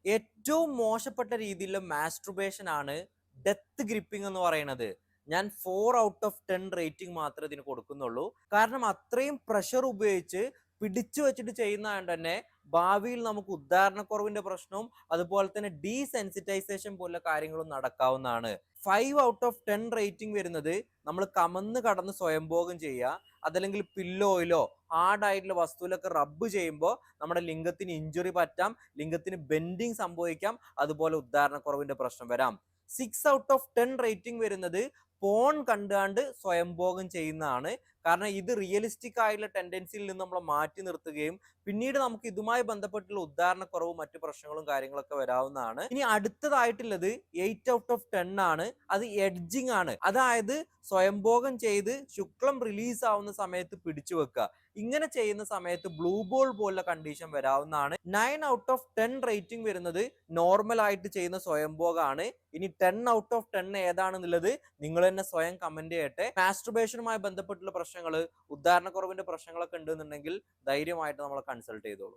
ഏറ്റവും മോശപ്പെട്ട രീതിയിലുള്ള മാസ്ട്രുബേഷൻ ആണ് ഡെത്ത് ഗ്രിപ്പിംഗ് എന്ന് പറയുന്നത്. ഞാൻ 4/10 റേറ്റിംഗ് മാത്രമേ ഇതിന് കൊടുക്കുന്നുള്ളൂ. കാരണം അത്രയും പ്രഷർ ഉപയോഗിച്ച് പിടിച്ചു വെച്ചിട്ട് ചെയ്യുന്നതുകൊണ്ട് തന്നെ ഭാവിയിൽ നമുക്ക് ഉദ്ധാരണക്കുറവിന്റെ പ്രശ്നവും അതുപോലെ തന്നെ ഡീസെൻസിറ്റൈസേഷൻ പോലുള്ള കാര്യങ്ങളും നടക്കാവുന്നതാണ്. 5/10 റേറ്റിംഗ് വരുന്നത് നമ്മൾ കമന്ന് കടന്ന് സ്വയംഭോഗം ചെയ്യുക, അതല്ലെങ്കിൽ പില്ലോയിലോ ഹാർഡ് ആയിട്ടുള്ള വസ്തുവിലൊക്കെ റബ്ബ് ചെയ്യുമ്പോൾ നമ്മുടെ ലിംഗത്തിന് ഇഞ്ചുറി പറ്റാം, ലിംഗത്തിന് ബെൻഡിങ് സംഭവിക്കാം, അതുപോലെ ഉദ്ധാരണക്കുറവിന്റെ പ്രശ്നം വരാം. 6/10 റേറ്റിംഗ് വരുന്നത് പോൺ കണ്ടാണ്ട് സ്വയംഭോഗം ചെയ്യുന്നതാണ്. കാരണം ഇത് റിയലിസ്റ്റിക് ആയിട്ടുള്ള ടെൻഡൻസിയിൽ നിന്ന് നമ്മളെ മാറ്റി നിർത്തുകയും പിന്നീട് നമുക്ക് ഇതുമായി ബന്ധപ്പെട്ടുള്ള ഉദ്ധാരണക്കുറവും മറ്റു പ്രശ്നങ്ങളും കാര്യങ്ങളൊക്കെ വരാവുന്നതാണ്. ഇനി അടുത്തതായിട്ടുള്ളത് 8/10 ആണ്. അത് എഡ്ജിങ് ആണ്. അതായത് സ്വയംഭോഗം ചെയ്ത് ശുക്ലം റിലീസ് ആവുന്ന സമയത്ത് പിടിച്ചു വെക്കുക. ഇങ്ങനെ ചെയ്യുന്ന സമയത്ത് ബ്ലൂ ബോൾ പോലുള്ള കണ്ടീഷൻ വരാവുന്നതാണ്. 9/10 റേറ്റിംഗ് വരുന്നത് നോർമൽ ആയിട്ട് ചെയ്യുന്ന സ്വയംഭോഗമാണ്. ഇനി 10/10 ഏതാണെന്നുള്ളത് നിങ്ങൾ തന്നെ സ്വയം കമന്റ് ചെയ്യട്ടെ. മാസ്റ്റുർബേഷനുമായി ബന്ധപ്പെട്ടുള്ള പ്രശ്നങ്ങൾ, ഉദ്ധാരണക്കുറവിന്റെ പ്രശ്നങ്ങളൊക്കെ ഉണ്ടെന്നുണ്ടെങ്കിൽ ധൈര്യമായിട്ട് നമ്മളെ കൺസൾട്ട് ചെയ്തോളൂ.